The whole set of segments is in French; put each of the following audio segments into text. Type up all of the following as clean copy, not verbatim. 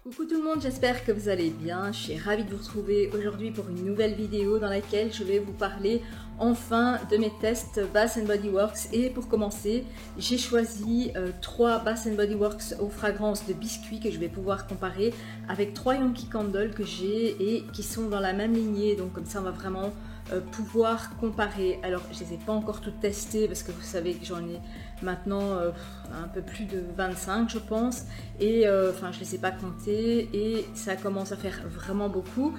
Coucou tout le monde, j'espère que vous allez bien. Je suis ravie de vous retrouver aujourd'hui pour une nouvelle vidéo dans laquelle je vais vous parler enfin de mes tests Bath Body Works. Et pour commencer, j'ai choisi 3 Bath Body Works aux fragrances de biscuits que je vais pouvoir comparer avec 3 Yankee Candle que j'ai et qui sont dans la même lignée. Donc comme ça on va vraiment pouvoir comparer. Alors je les ai pas encore toutes testées parce que vous savez que j'en ai maintenant un peu plus de 25 je pense, et enfin je les ai pas comptées et ça commence à faire vraiment beaucoup,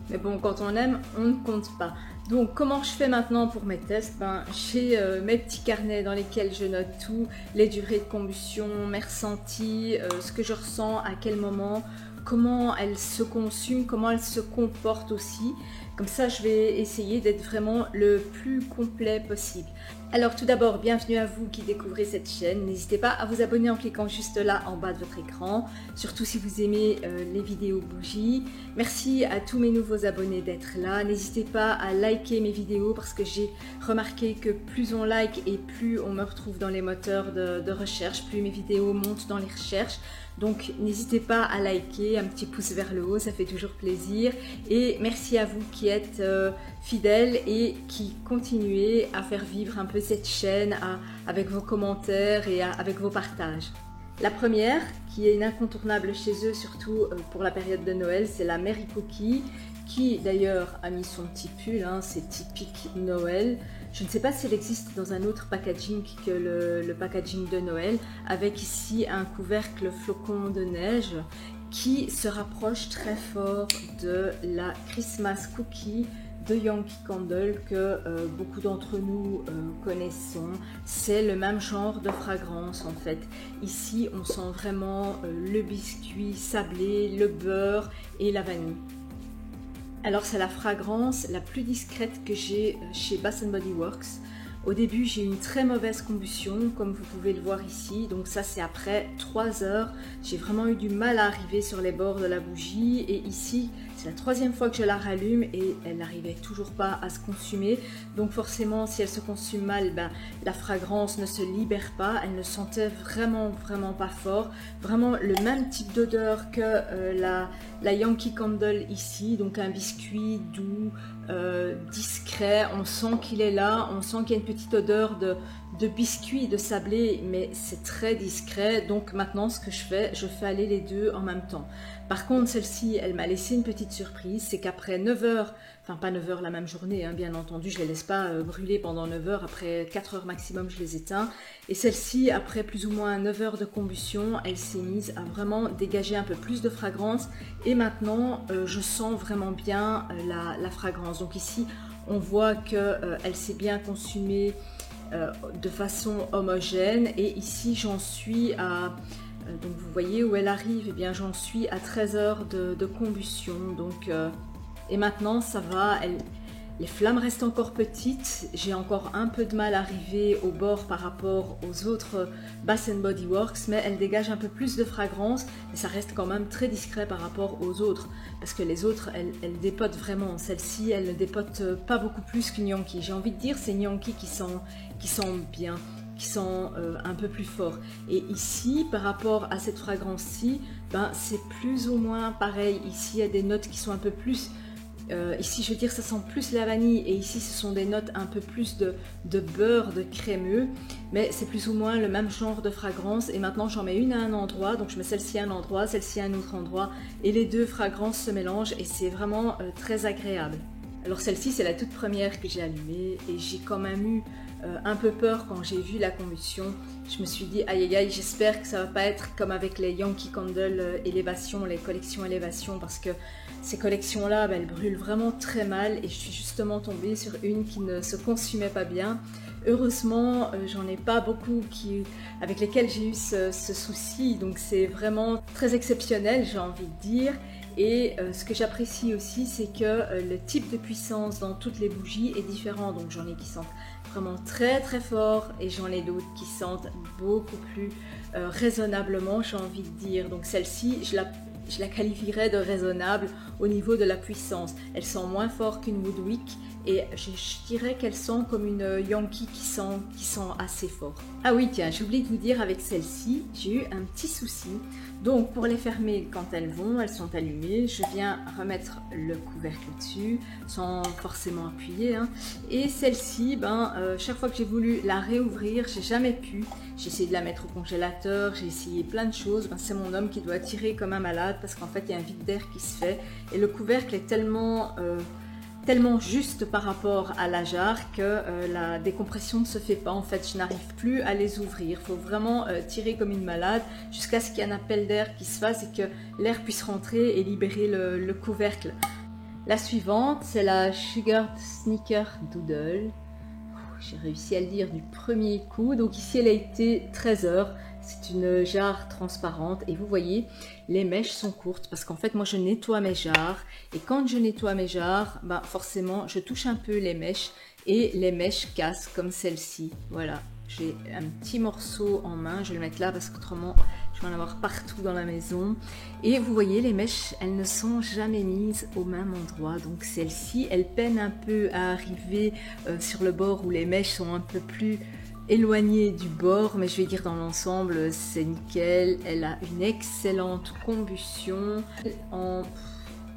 mais bon, quand on aime on ne compte pas. Donc comment je fais maintenant pour mes tests? J'ai mes petits carnets dans lesquels je note tout, les durées de combustion, mes ressentis, ce que je ressens, à quel moment, comment elle se consume, comment elle se comporte aussi. Comme ça, je vais essayer d'être vraiment le plus complet possible. Alors tout d'abord, bienvenue à vous qui découvrez cette chaîne. N'hésitez pas à vous abonner en cliquant juste là en bas de votre écran, surtout si vous aimez les vidéos bougies. Merci à tous mes nouveaux abonnés d'être là. N'hésitez pas à liker mes vidéos parce que j'ai remarqué que plus on like et plus on me retrouve dans les moteurs de recherche, plus mes vidéos montent dans les recherches. Donc n'hésitez pas à liker, un petit pouce vers le haut, ça fait toujours plaisir. Et merci à vous qui êtes fidèles et qui continuez à faire vivre un peu cette chaîne avec vos commentaires et avec vos partages. La première, qui est une incontournable chez eux, surtout pour la période de Noël, c'est la Mary Cookie, qui d'ailleurs a mis son petit pull, hein, c'est typique Noël. Je ne sais pas si elle existe dans un autre packaging que le packaging de Noël, avec ici un couvercle flocon de neige qui se rapproche très fort de la Christmas Cookie de Yankee Candle que beaucoup d'entre nous connaissons. C'est le même genre de fragrance en fait. Ici on sent vraiment le biscuit sablé, le beurre et la vanille. Alors c'est la fragrance la plus discrète que j'ai chez Bath Body Works. Au début j'ai eu une très mauvaise combustion comme vous pouvez le voir ici, donc ça c'est après 3 heures. J'ai vraiment eu du mal à arriver sur les bords de la bougie et ici c'est la 3e fois que je la rallume et elle n'arrivait toujours pas à se consumer. Donc forcément si elle se consume mal, la fragrance ne se libère pas, elle ne sentait vraiment pas fort. Vraiment le même type d'odeur que la Yankee Candle ici, donc un biscuit doux, discret, on sent qu'il est là, on sent qu'il y a une petite odeur de biscuit, de sablé, mais c'est très discret. Donc maintenant ce que je fais aller les deux en même temps. Par contre celle-ci, elle m'a laissé une petite surprise, c'est qu'après 9 heures, enfin pas 9 heures la même journée, hein, bien entendu, je les laisse pas brûler pendant 9 heures, après 4 heures maximum je les éteins. Et celle-ci, après plus ou moins 9 heures de combustion, elle s'est mise à vraiment dégager un peu plus de fragrance et maintenant je sens vraiment bien la fragrance. Donc ici on voit qu'elle s'est bien consumée de façon homogène et ici j'en suis à donc vous voyez où elle arrive, et bien j'en suis à 13 heures de combustion. Donc et maintenant ça va, les flammes restent encore petites, j'ai encore un peu de mal à arriver au bord par rapport aux autres Bath Body Works, mais elle dégage un peu plus de fragrance, mais ça reste quand même très discret par rapport aux autres, parce que les autres, elles dépotent vraiment. Celle-ci, elle ne dépote pas beaucoup plus qu'une Yankee. J'ai envie de dire, c'est une Yankee qui sent bien, qui sent un peu plus fort. Et ici, par rapport à cette fragrance-ci, c'est plus ou moins pareil. Ici, il y a des notes qui sont un peu plus... ici je veux dire ça sent plus la vanille et ici ce sont des notes un peu plus de beurre, de crémeux, mais c'est plus ou moins le même genre de fragrance. Et maintenant j'en mets une à un endroit, donc je mets celle-ci à un endroit, celle-ci à un autre endroit et les deux fragrances se mélangent et c'est vraiment très agréable. Alors celle-ci c'est la toute première que j'ai allumée et j'ai quand même eu un peu peur quand j'ai vu la combustion. Je me suis dit aïe aïe aïe, j'espère que ça va pas être comme avec les Yankee Candle Élévation, les collections Élévation, parce que ces collections là elles brûlent vraiment très mal et je suis justement tombée sur une qui ne se consumait pas bien. Heureusement j'en ai pas beaucoup avec lesquels j'ai eu ce souci, donc c'est vraiment très exceptionnel, j'ai envie de dire. Et ce que j'apprécie aussi, c'est que le type de puissance dans toutes les bougies est différent. Donc j'en ai qui sentent vraiment très fort et j'en ai d'autres qui sentent beaucoup plus raisonnablement, j'ai envie de dire. Donc celle-ci, je la qualifierais de raisonnable au niveau de la puissance. Elle sent moins fort qu'une Woodwick et je dirais qu'elle sent comme une Yankee qui sent assez fort. Ah oui tiens, j'ai oublié de vous dire, avec celle-ci j'ai eu un petit souci. Donc pour les fermer quand elles sont allumées, je viens remettre le couvercle dessus sans forcément appuyer, hein. Et celle-ci, chaque fois que j'ai voulu la réouvrir, j'ai jamais pu. J'ai essayé de la mettre au congélateur, j'ai essayé plein de choses. C'est mon homme qui doit tirer comme un malade parce qu'en fait il y a un vide d'air qui se fait et le couvercle est tellement juste par rapport à la jarre que la décompression ne se fait pas. En fait, je n'arrive plus à les ouvrir. Il faut vraiment tirer comme une malade jusqu'à ce qu'il y ait un appel d'air qui se fasse et que l'air puisse rentrer et libérer le couvercle. La suivante, c'est la Sugar Sneaker Doodle. J'ai réussi à le dire du premier coup. Donc ici, elle a été 13 heures. C'est une jarre transparente et vous voyez, les mèches sont courtes parce qu'en fait, moi, je nettoie mes jarres. Et quand je nettoie mes jarres, forcément, je touche un peu les mèches et les mèches cassent comme celle-ci. Voilà, j'ai un petit morceau en main. Je vais le mettre là parce qu'autrement, je vais en avoir partout dans la maison. Et vous voyez, les mèches, elles ne sont jamais mises au même endroit. Donc celle-ci, elle peine un peu à arriver sur le bord où les mèches sont un peu plus éloignées du bord. Mais je vais dire dans l'ensemble, c'est nickel. Elle a une excellente combustion. En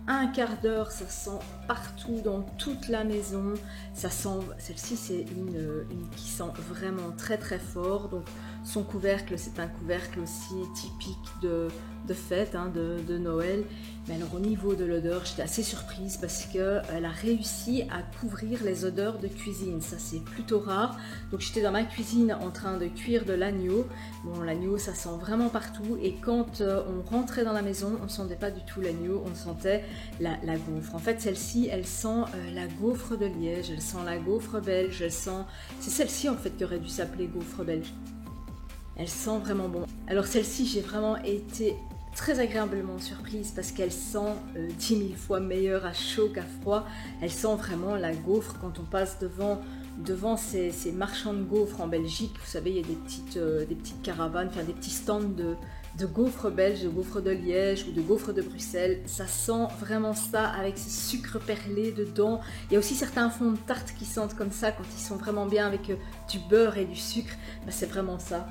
un quart d'heure, ça sent partout dans toute la maison. Ça sent, celle-ci c'est une qui sent vraiment très très fort. Donc son couvercle, c'est un couvercle aussi typique de fête, de Noël. Mais alors au niveau de l'odeur, j'étais assez surprise parce qu'elle a réussi à couvrir les odeurs de cuisine. Ça c'est plutôt rare. Donc j'étais dans ma cuisine en train de cuire de l'agneau. Bon, l'agneau ça sent vraiment partout et quand on rentrait dans la maison, on ne sentait pas du tout l'agneau, on sentait la gaufre. En fait celle-ci, elle sent la gaufre de Liège, elle sent la gaufre belge, elle sent... C'est celle-ci en fait qui aurait dû s'appeler gaufre belge. Elle sent vraiment bon. Alors celle-ci, j'ai vraiment été très agréablement surprise parce qu'elle sent 10 000 fois meilleure à chaud qu'à froid. Elle sent vraiment la gaufre quand on passe devant ces marchands de gaufres en Belgique. Vous savez, il y a des petites caravanes, enfin des petits stands de gaufres belges, de gaufres de Liège ou de gaufres de Bruxelles. Ça sent vraiment ça avec ces sucres perlés dedans. Il y a aussi certains fonds de tarte qui sentent comme ça quand ils sont vraiment bien avec du beurre et du sucre. C'est vraiment ça.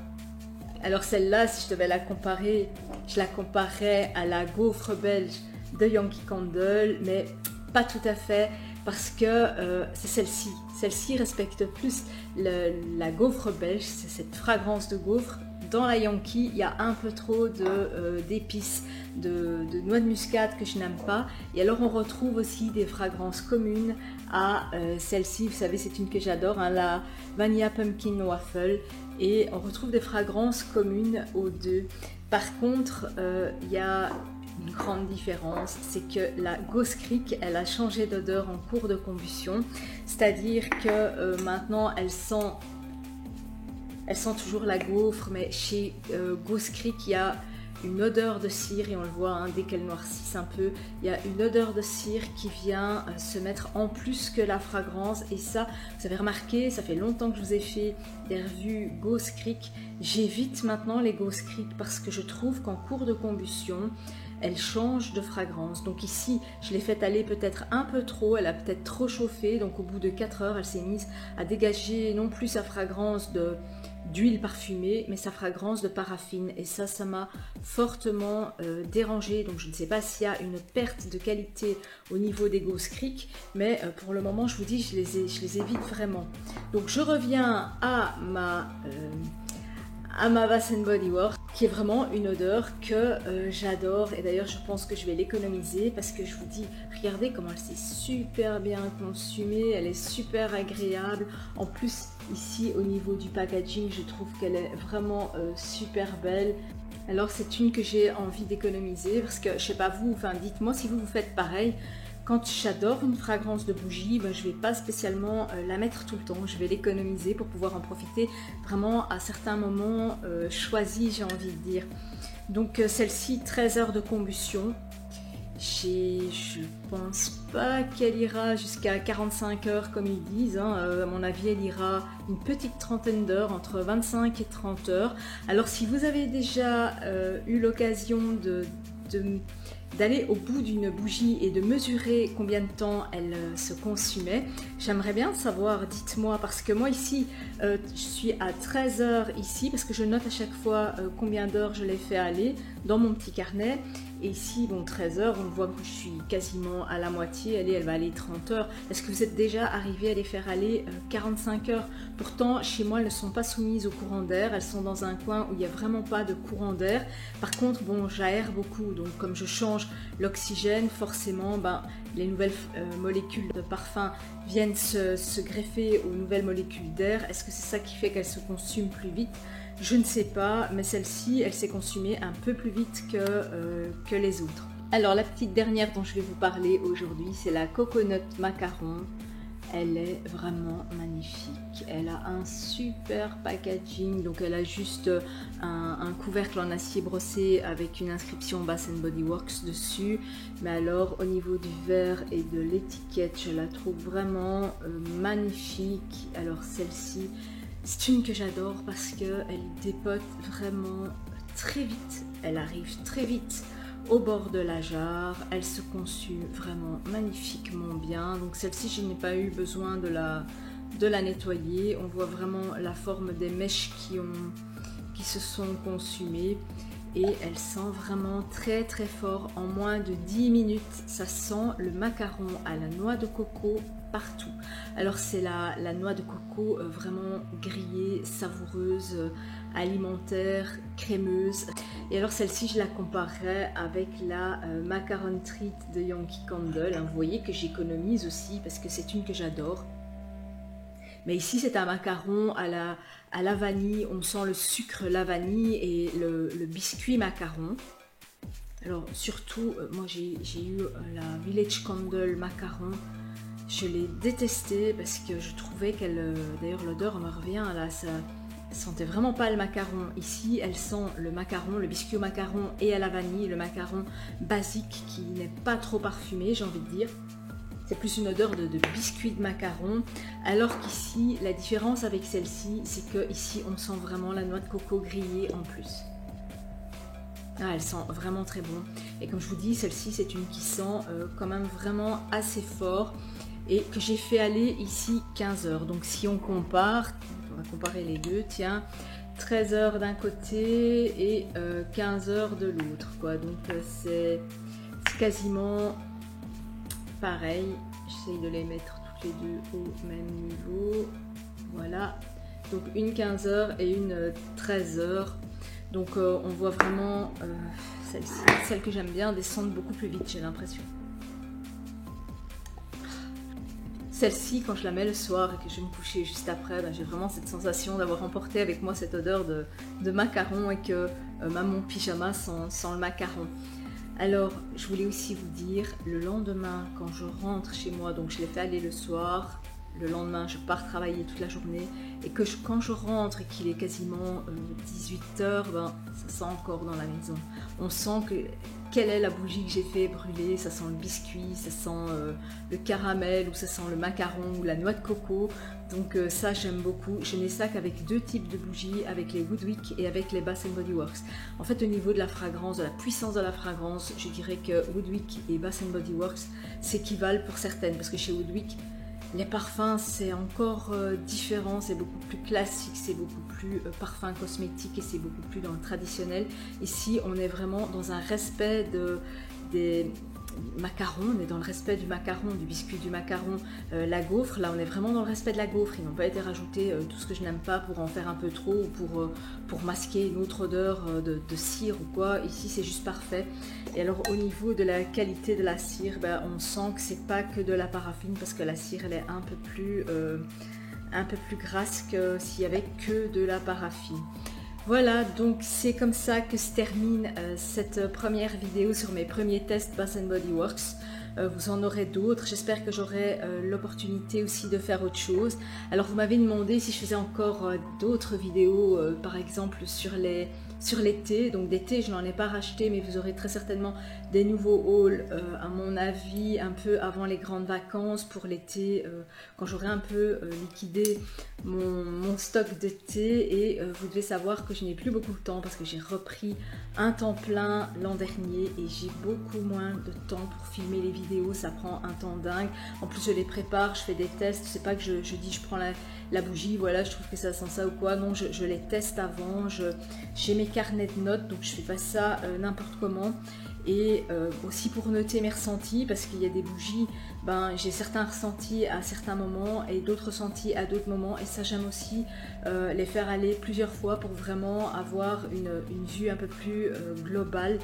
Alors celle-là, si je devais la comparer, je la comparerais à la gaufre belge de Yankee Candle, mais pas tout à fait parce que c'est celle-ci. Celle-ci respecte plus la gaufre belge, c'est cette fragrance de gaufre. Dans la Yankee, il y a un peu trop d'épices, de noix de muscade que je n'aime pas. Et alors on retrouve aussi des fragrances communes à celle-ci. Vous savez, c'est une que j'adore, la Vanilla Pumpkin Waffle. Et on retrouve des fragrances communes aux deux. Par contre, il y a une grande différence, c'est que la Ghost Creek, elle a changé d'odeur en cours de combustion. C'est-à-dire que maintenant, elle sent toujours la gaufre, mais chez Ghost Creek, il y a une odeur de cire, et on le voit dès qu'elle noircisse un peu, il y a une odeur de cire qui vient se mettre en plus que la fragrance. Et ça, vous avez remarqué, ça fait longtemps que je vous ai fait des revues Ghost Creek. J'évite maintenant les Ghost Creek parce que je trouve qu'en cours de combustion, elle change de fragrance. Donc ici, je l'ai fait aller peut-être un peu trop, elle a peut-être trop chauffé, donc au bout de 4 heures, elle s'est mise à dégager non plus sa fragrance d'huile parfumée, mais sa fragrance de paraffine. Et ça m'a fortement dérangée. Donc je ne sais pas s'il y a une perte de qualité au niveau des Ghost Creek, mais pour le moment, je vous dis, je les évite vraiment. Donc je reviens à ma Bath & Body Works, qui est vraiment une odeur que j'adore. Et d'ailleurs, je pense que je vais l'économiser parce que je vous dis, regardez comment elle s'est super bien consumée, elle est super agréable. En plus, ici, au niveau du packaging, je trouve qu'elle est vraiment super belle. Alors, c'est une que j'ai envie d'économiser parce que, je sais pas vous, enfin, dites-moi si vous faites pareil. Quand j'adore une fragrance de bougie, je ne vais pas spécialement la mettre tout le temps, je vais l'économiser pour pouvoir en profiter vraiment à certains moments choisis, j'ai envie de dire. Donc celle-ci, 13 heures de combustion. Je pense pas qu'elle ira jusqu'à 45 heures comme ils disent, à mon avis elle ira une petite trentaine d'heures, entre 25 et 30 heures. Alors si vous avez déjà eu l'occasion d'aller au bout d'une bougie et de mesurer combien de temps elle se consumait. J'aimerais bien savoir, dites-moi, parce que moi ici, je suis à 13 heures ici, parce que je note à chaque fois combien d'heures je l'ai fait aller dans mon petit carnet. Et ici, bon, 13 heures, on voit que je suis quasiment à la moitié. Elle va aller 30 heures. Est-ce que vous êtes déjà arrivé à les faire aller 45 heures? Pourtant, chez moi, elles ne sont pas soumises au courant d'air. Elles sont dans un coin où il n'y a vraiment pas de courant d'air. Par contre, bon, j'aère beaucoup. Donc, comme je change l'oxygène, forcément, les nouvelles molécules de parfum viennent se greffer aux nouvelles molécules d'air. Est-ce que c'est ça qui fait qu'elles se consument plus vite? Je ne sais pas, mais celle-ci, elle s'est consumée un peu plus vite que les autres. Alors, la petite dernière dont je vais vous parler aujourd'hui, c'est la Coconut Macaron. Elle est vraiment magnifique. Elle a un super packaging, donc elle a juste un couvercle en acier brossé avec une inscription Bath & Body Works dessus. Mais alors, au niveau du verre et de l'étiquette, je la trouve vraiment magnifique. Alors, celle-ci, c'est une que j'adore parce qu'elle dépote vraiment très vite. Elle arrive très vite au bord de la jarre. Elle se consume vraiment magnifiquement bien. Donc celle-ci, je n'ai pas eu besoin de la nettoyer. On voit vraiment la forme des mèches qui se sont consumées. Et elle sent vraiment très très fort. En moins de 10 minutes, ça sent le macaron à la noix de coco partout. Alors c'est la noix de coco vraiment grillée, savoureuse, alimentaire, crémeuse. Et alors celle-ci, je la comparerais avec la Macaron Treat de Yankee Candle. Vous voyez que j'économise aussi parce que c'est une que j'adore. Mais ici, c'est un macaron à la vanille. On sent le sucre, la vanille et le biscuit macaron. Alors, surtout, moi, j'ai eu la Village Candle macaron. Je l'ai détestée parce que je trouvais qu'elle... D'ailleurs, l'odeur me revient, là, ça sentait vraiment pas le macaron. Ici, elle sent le macaron, le biscuit au macaron et à la vanille, le macaron basique qui n'est pas trop parfumé, j'ai envie de dire. C'est plus une odeur de biscuit de macaron, alors qu'ici, la différence avec celle-ci, c'est que ici on sent vraiment la noix de coco grillée en plus. Ah, elle sent vraiment très bon. Et comme je vous dis, celle-ci, c'est une qui sent quand même vraiment assez fort et que j'ai fait aller ici 15 heures. Donc si on compare, on va comparer les deux, tiens, 13 heures d'un côté et 15 heures de l'autre, quoi. Donc c'est quasiment... pareil, j'essaye de les mettre toutes les deux au même niveau. Voilà, donc une 15 heures et une 13 heures. Donc on voit vraiment celle-ci, celle que j'aime bien, descendre beaucoup plus vite, j'ai l'impression. Celle-ci, quand je la mets le soir et que je vais me coucher juste après, j'ai vraiment cette sensation d'avoir emporté avec moi cette odeur de macaron et que même mon pyjama sent le macaron. Alors, je voulais aussi vous dire, le lendemain, quand je rentre chez moi, donc je l'ai fait aller le soir, le lendemain, je pars travailler toute la journée, et que quand je rentre et qu'il est quasiment 18 heures, ça sent encore dans la maison. On sent quelle est la bougie que j'ai fait brûler, ça sent le biscuit, ça sent le caramel, ou ça sent le macaron, ou la noix de coco. Donc ça, j'aime beaucoup. Je n'ai ça qu'avec deux types de bougies, avec les Woodwick et avec les Bath & Body Works. En fait, au niveau de la fragrance, de la puissance de la fragrance, je dirais que Woodwick et Bath & Body Works s'équivalent pour certaines, parce que chez Woodwick, les parfums, c'est encore différent, c'est beaucoup plus classique, c'est beaucoup plus parfum cosmétique et c'est beaucoup plus dans le traditionnel. Ici, on est vraiment dans un respect des macarons, on est dans le respect du macaron, du biscuit du macaron, la gaufre, là on est vraiment dans le respect de la gaufre. Ils n'ont pas été rajoutés tout ce que je n'aime pas pour en faire un peu trop ou pour masquer une autre odeur de cire ou quoi. Ici c'est juste parfait. Et alors au niveau de la qualité de la cire, on sent que c'est pas que de la paraffine parce que la cire elle est un peu plus grasse que s'il y avait que de la paraffine. Voilà, donc c'est comme ça que se termine cette première vidéo sur mes premiers tests Bath & Body Works. Vous en aurez d'autres, j'espère que j'aurai l'opportunité aussi de faire autre chose. Alors vous m'avez demandé si je faisais encore d'autres vidéos, par exemple sur les sur les thés. Donc des thés, je n'en ai pas racheté, mais vous aurez très certainement des nouveaux hauls, à mon avis, un peu avant les grandes vacances pour l'été, quand j'aurai un peu liquidé mon stock de thé. Et vous devez savoir que je n'ai plus beaucoup de temps parce que j'ai repris un temps plein l'an dernier et j'ai beaucoup moins de temps pour filmer les vidéos. Ça prend un temps dingue. En plus, je les prépare, je fais des tests. C'est pas que je dis je prends la bougie, voilà, je trouve que ça sent ça ou quoi. Non, je les teste avant. J'ai mes carnets de notes, donc je fais pas ça n'importe comment. Et aussi pour noter mes ressentis, parce qu'il y a des bougies, ben, j'ai certains ressentis à certains moments et d'autres ressentis à d'autres moments, et ça j'aime aussi les faire aller plusieurs fois pour vraiment avoir une vue un peu plus globale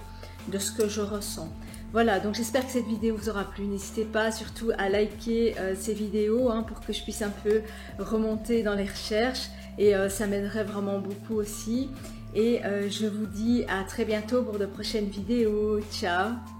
de ce que je ressens. Voilà, donc j'espère que cette vidéo vous aura plu. N'hésitez pas surtout à liker ces vidéos pour que je puisse un peu remonter dans les recherches, et ça m'aiderait vraiment beaucoup aussi. Et je vous dis à très bientôt pour de prochaines vidéos. Ciao!